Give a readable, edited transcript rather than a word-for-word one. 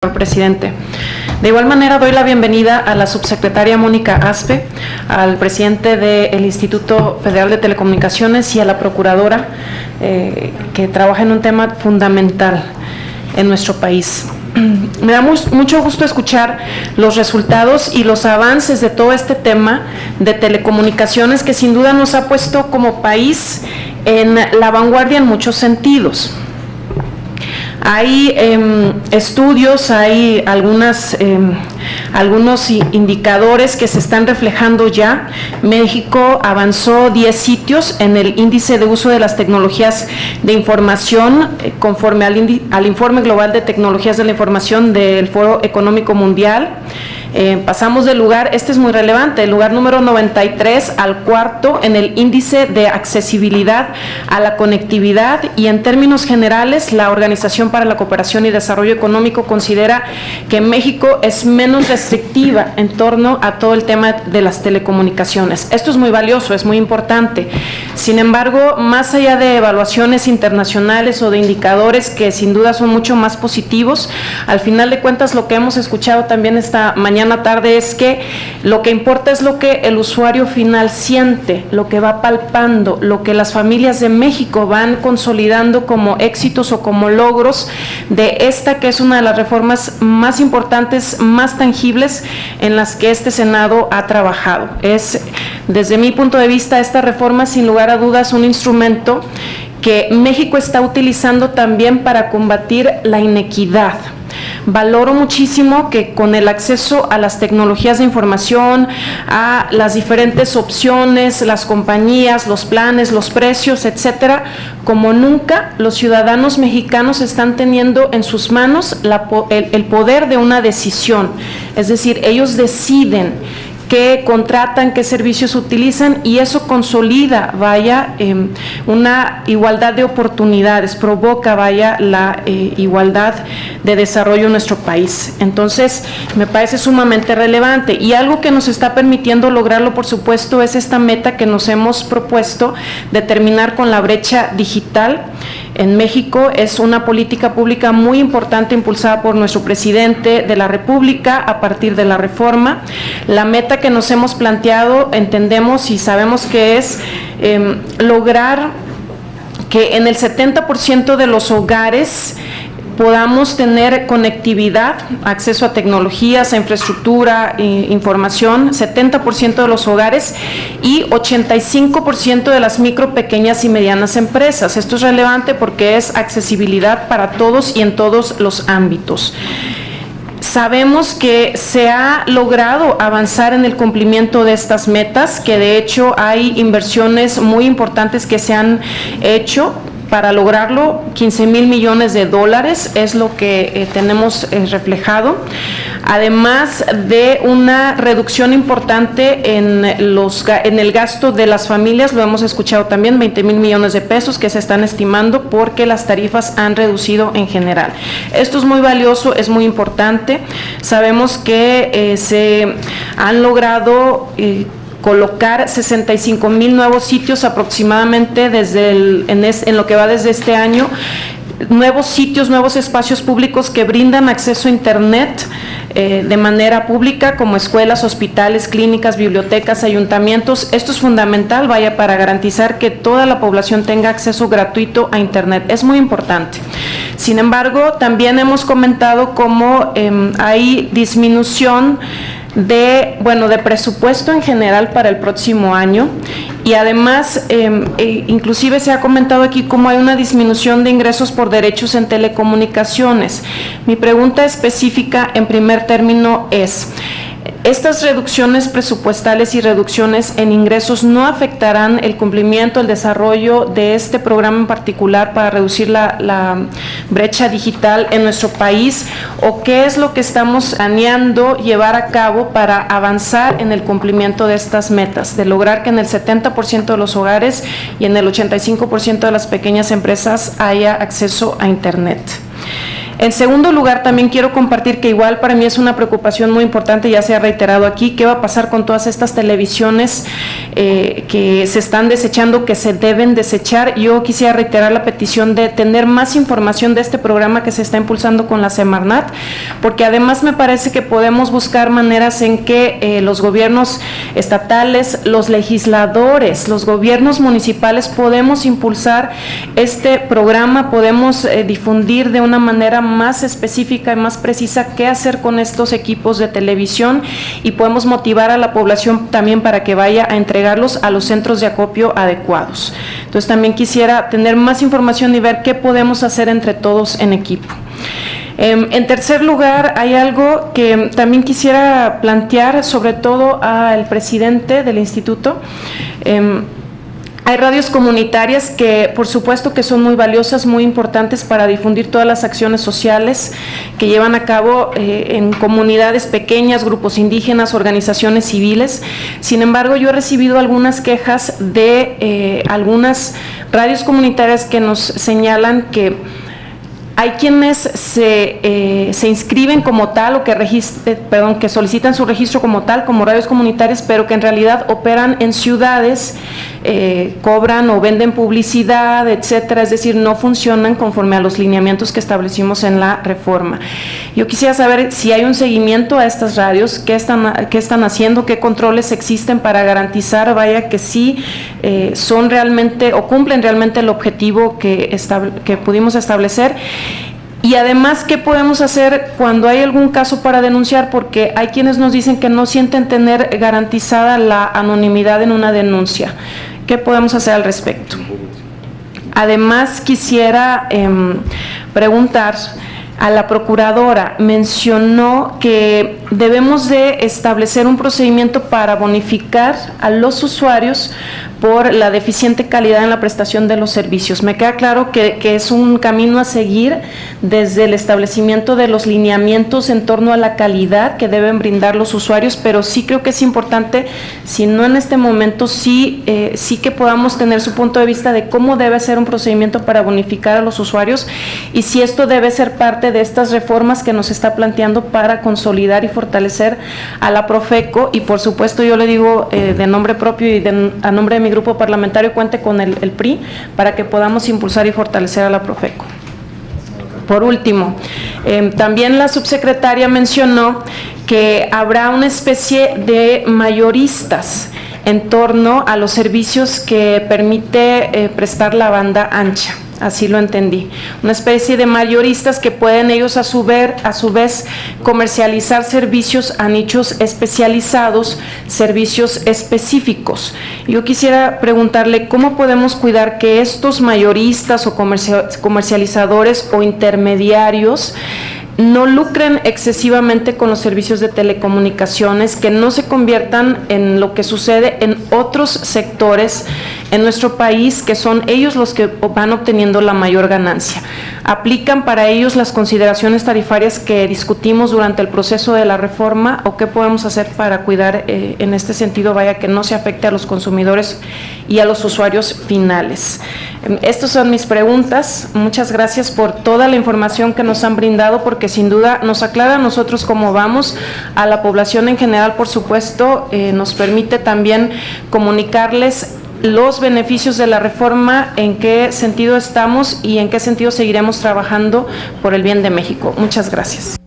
Presidente. De igual manera doy la bienvenida a la subsecretaria Mónica Aspe, al presidente del Instituto Federal de Telecomunicaciones y a la procuradora que trabaja en un tema fundamental en nuestro país. Me da mucho gusto escuchar los resultados y los avances de todo este tema de telecomunicaciones que sin duda nos ha puesto como país en la vanguardia en muchos sentidos. Hay estudios, hay algunos indicadores que se están reflejando ya. México avanzó 10 sitios en el índice de uso de las tecnologías de información conforme al Informe Global de Tecnologías de la Información del Foro Económico Mundial. Pasamos del lugar, este es muy relevante, el lugar número 93 al cuarto en el índice de accesibilidad a la conectividad, y en términos generales la Organización para la Cooperación y Desarrollo Económico considera que México es menos restrictiva en torno a todo el tema de las telecomunicaciones. Esto es muy valioso, es muy importante. Sin embargo, más allá de evaluaciones internacionales o de indicadores que sin duda son mucho más positivos, al final de cuentas lo que hemos escuchado también esta mañana tarde es que lo que importa es lo que el usuario final siente, lo que va palpando, lo que las familias de México van consolidando como éxitos o como logros de esta que es una de las reformas más importantes, más tangibles en las que este Senado ha trabajado. Es, desde mi punto de vista, esta reforma sin lugar a dudas un instrumento que México está utilizando también para combatir la inequidad. Valoro muchísimo que con el acceso a las tecnologías de información, a las diferentes opciones, las compañías, los planes, los precios, etcétera, como nunca los ciudadanos mexicanos están teniendo en sus manos el poder de una decisión. Es decir, ellos deciden qué contratan, qué servicios utilizan, y eso consolida, una igualdad de oportunidades, provoca, la igualdad de desarrollo en nuestro país. Entonces, me parece sumamente relevante, y algo que nos está permitiendo lograrlo, por supuesto, es esta meta que nos hemos propuesto de terminar con la brecha digital en México. Es una política pública muy importante impulsada por nuestro presidente de la República a partir de la reforma. La meta que nos hemos planteado, entendemos y sabemos que es lograr que en el 70% de los hogares podamos tener conectividad, acceso a tecnologías, a infraestructura, información, 70% de los hogares y 85% de las micro, pequeñas y medianas empresas. Esto es relevante porque es accesibilidad para todos y en todos los ámbitos. Sabemos que se ha logrado avanzar en el cumplimiento de estas metas, que de hecho hay inversiones muy importantes que se han hecho. Para lograrlo, 15,000 millones de dólares es lo que tenemos reflejado, además de una reducción importante en el gasto de las familias. Lo hemos escuchado también, 20,000 millones de pesos que se están estimando porque las tarifas han reducido en general. Esto es muy valioso, es muy importante. Sabemos que se han logrado colocar 65,000 nuevos sitios aproximadamente en lo que va desde este año, nuevos sitios, nuevos espacios públicos que brindan acceso a Internet de manera pública, como escuelas, hospitales, clínicas, bibliotecas, ayuntamientos. Esto es fundamental, para garantizar que toda la población tenga acceso gratuito a Internet. Es muy importante. Sin embargo, también hemos comentado cómo hay disminución de presupuesto en general para el próximo año, y además inclusive se ha comentado aquí cómo hay una disminución de ingresos por derechos en telecomunicaciones. Mi pregunta específica en primer término es: ¿estas reducciones presupuestales y reducciones en ingresos no afectarán el cumplimiento, el desarrollo de este programa en particular para reducir la brecha digital en nuestro país? ¿O qué es lo que estamos planeando llevar a cabo para avanzar en el cumplimiento de estas metas, de lograr que en el 70% de los hogares y en el 85% de las pequeñas empresas haya acceso a Internet? En segundo lugar, también quiero compartir que igual para mí es una preocupación muy importante, ya se ha reiterado aquí, qué va a pasar con todas estas televisiones que se están desechando, que se deben desechar. Yo quisiera reiterar la petición de tener más información de este programa que se está impulsando con la Semarnat, porque además me parece que podemos buscar maneras en que los gobiernos estatales, los legisladores, los gobiernos municipales podemos impulsar este programa, podemos difundir de una manera más específica y más precisa qué hacer con estos equipos de televisión, y podemos motivar a la población también para que vaya a entregarlos a los centros de acopio adecuados. Entonces también quisiera tener más información y ver qué podemos hacer entre todos en equipo. En tercer lugar, hay algo que también quisiera plantear, sobre todo al presidente del instituto. Hay radios comunitarias que, por supuesto, que son muy valiosas, muy importantes para difundir todas las acciones sociales que llevan a cabo en comunidades pequeñas, grupos indígenas, organizaciones civiles. Sin embargo, yo he recibido algunas quejas de algunas radios comunitarias que nos señalan que hay quienes se inscriben como tal o que solicitan su registro como tal, como radios comunitarias, pero que en realidad operan en ciudades, cobran o venden publicidad, etcétera, es decir, no funcionan conforme a los lineamientos que establecimos en la reforma. Yo quisiera saber si hay un seguimiento a estas radios, qué están haciendo, qué controles existen para garantizar, vaya, que sí son realmente o cumplen realmente el objetivo que pudimos establecer. Y además, ¿qué podemos hacer cuando hay algún caso para denunciar? Porque hay quienes nos dicen que no sienten tener garantizada la anonimidad en una denuncia. ¿Qué podemos hacer al respecto? Además, quisiera preguntar a la procuradora. Mencionó que debemos de establecer un procedimiento para bonificar a los usuarios por la deficiente calidad en la prestación de los servicios. Me queda claro que es un camino a seguir desde el establecimiento de los lineamientos en torno a la calidad que deben brindar los usuarios, pero sí creo que es importante, si no en este momento, sí que podamos tener su punto de vista de cómo debe ser un procedimiento para bonificar a los usuarios, y si esto debe ser parte de estas reformas que nos está planteando para consolidar y fortalecer a la Profeco. Y por supuesto, yo le digo de nombre propio y a nombre de mi grupo parlamentario, cuente con el PRI para que podamos impulsar y fortalecer a la Profeco. Por último, también la subsecretaria mencionó que habrá una especie de mayoristas en torno a los servicios que permite prestar la banda ancha. Así lo entendí, una especie de mayoristas que pueden ellos a su vez comercializar servicios a nichos especializados, servicios específicos. Yo quisiera preguntarle cómo podemos cuidar que estos mayoristas o comercializadores o intermediarios no lucren excesivamente con los servicios de telecomunicaciones, que no se conviertan en lo que sucede en otros sectores en nuestro país, que son ellos los que van obteniendo la mayor ganancia. ¿Aplican para ellos las consideraciones tarifarias que discutimos durante el proceso de la reforma, o qué podemos hacer para cuidar en este sentido, vaya, que no se afecte a los consumidores y a los usuarios finales? Estas son mis preguntas. Muchas gracias por toda la información que nos han brindado, porque sin duda nos aclara a nosotros cómo vamos, a la población en general, por supuesto, nos permite también comunicarles los beneficios de la reforma, en qué sentido estamos y en qué sentido seguiremos trabajando por el bien de México. Muchas gracias.